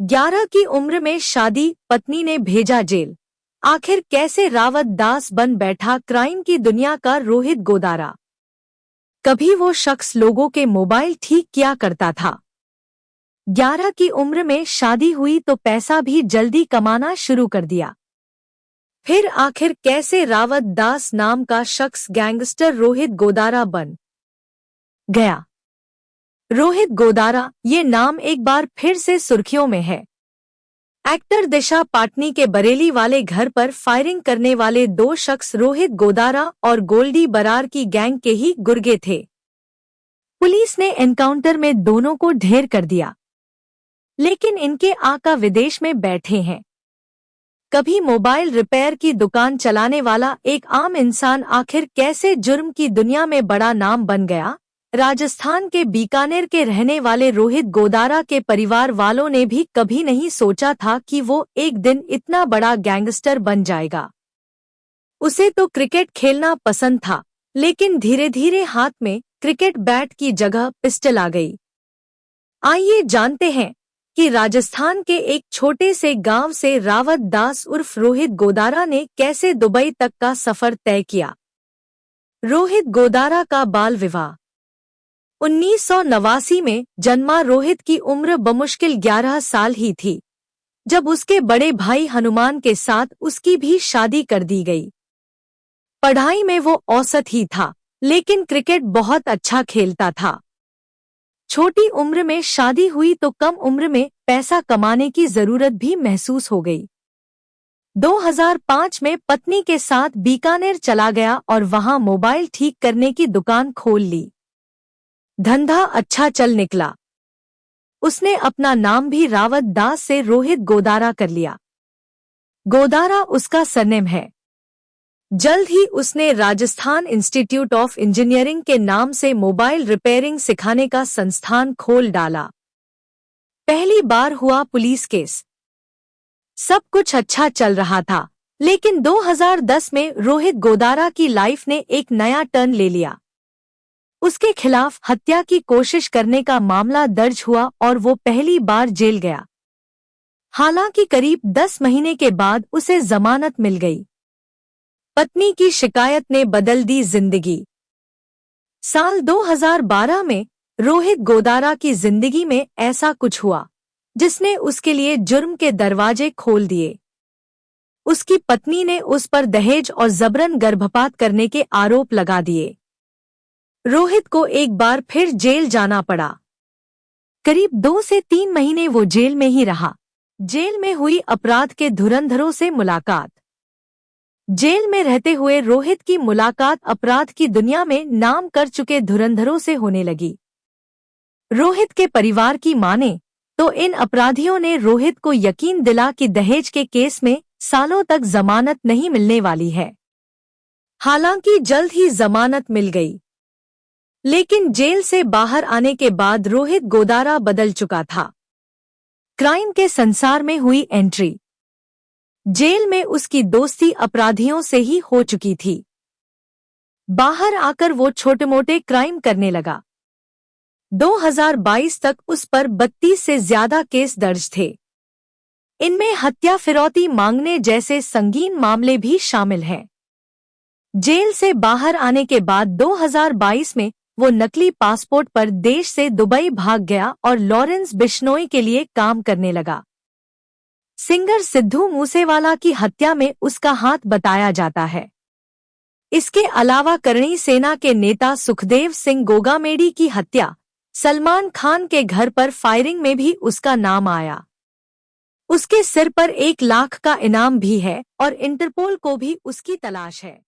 11 की उम्र में शादी, पत्नी ने भेजा जेल। आखिर कैसे रावत दास बन बैठा क्राइम की दुनिया का रोहित गोदारा। कभी वो शख्स लोगों के मोबाइल ठीक किया करता था। 11 की उम्र में शादी हुई तो पैसा भी जल्दी कमाना शुरू कर दिया। फिर आखिर कैसे रावत दास नाम का शख्स गैंगस्टर रोहित गोदारा बन गया। रोहित गोदारा ये नाम एक बार फिर से सुर्खियों में है। एक्टर दिशा पाटनी के बरेली वाले घर पर फायरिंग करने वाले दो शख्स रोहित गोदारा और गोल्डी बरार की गैंग के ही गुर्गे थे। पुलिस ने एनकाउंटर में दोनों को ढेर कर दिया, लेकिन इनके आका विदेश में बैठे हैं। कभी मोबाइल रिपेयर की दुकान चलाने वाला एक आम इंसान आखिर कैसे जुर्म की दुनिया में बड़ा नाम बन गया। राजस्थान के बीकानेर के रहने वाले रोहित गोदारा के परिवार वालों ने भी कभी नहीं सोचा था कि वो एक दिन इतना बड़ा गैंगस्टर बन जाएगा। उसे तो क्रिकेट खेलना पसंद था, लेकिन धीरे धीरे हाथ में क्रिकेट बैट की जगह पिस्टल आ गई। आइए जानते हैं कि राजस्थान के एक छोटे से गांव से रावत दास उर्फ रोहित गोदारा ने कैसे दुबई तक का सफर तय किया। रोहित गोदारा का बाल विवाह। 1989 में जन्मा रोहित की उम्र बमुश्किल 11 साल ही थी, जब उसके बड़े भाई हनुमान के साथ उसकी भी शादी कर दी गई। पढ़ाई में वो औसत ही था, लेकिन क्रिकेट बहुत अच्छा खेलता था। छोटी उम्र में शादी हुई तो कम उम्र में पैसा कमाने की जरूरत भी महसूस हो गई। 2005 में पत्नी के साथ बीकानेर चला गया और वहां मोबाइल ठीक करने की दुकान खोल ली। धंधा अच्छा चल निकला। उसने अपना नाम भी रावत दास से रोहित गोदारा कर लिया। गोदारा उसका सरनेम है। जल्द ही उसने राजस्थान इंस्टीट्यूट ऑफ इंजीनियरिंग के नाम से मोबाइल रिपेयरिंग सिखाने का संस्थान खोल डाला। पहली बार हुआ पुलिस केस। सब कुछ अच्छा चल रहा था, लेकिन 2010 में रोहित गोदारा की लाइफ ने एक नया टर्न ले लिया। उसके खिलाफ हत्या की कोशिश करने का मामला दर्ज हुआ और वो पहली बार जेल गया। हालांकि करीब 10 महीने के बाद उसे जमानत मिल गई। पत्नी की शिकायत ने बदल दी जिंदगी। साल 2012 में रोहित गोदारा की जिंदगी में ऐसा कुछ हुआ जिसने उसके लिए जुर्म के दरवाजे खोल दिए। उसकी पत्नी ने उस पर दहेज और जबरन गर्भपात करने के आरोप लगा दिए। रोहित को एक बार फिर जेल जाना पड़ा। करीब 2 से 3 महीने वो जेल में ही रहा। जेल में हुई अपराध के धुरंधरों से मुलाकात। जेल में रहते हुए रोहित की मुलाकात अपराध की दुनिया में नाम कर चुके धुरंधरों से होने लगी। रोहित के परिवार की माने तो इन अपराधियों ने रोहित को यकीन दिला कि दहेज के केस में सालों तक जमानत नहीं मिलने वाली है। हालांकि जल्द ही जमानत मिल गई, लेकिन जेल से बाहर आने के बाद रोहित गोदारा बदल चुका था। क्राइम के संसार में हुई एंट्री। जेल में उसकी दोस्ती अपराधियों से ही हो चुकी थी। बाहर आकर वो छोटे मोटे क्राइम करने लगा। 2022 तक उस पर 32 से ज्यादा केस दर्ज थे। इनमें हत्या, फिरौती मांगने जैसे संगीन मामले भी शामिल हैं। जेल से बाहर आने के बाद 2022 में वो नकली पासपोर्ट पर देश से दुबई भाग गया और लॉरेंस बिश्नोई के लिए काम करने लगा। सिंगर सिद्धू मूसेवाला की हत्या में उसका हाथ बताया जाता है। इसके अलावा करणी सेना के नेता सुखदेव सिंह गोगामेडी की हत्या, सलमान खान के घर पर फायरिंग में भी उसका नाम आया। उसके सिर पर 1 लाख का इनाम भी है और इंटरपोल को भी उसकी तलाश है।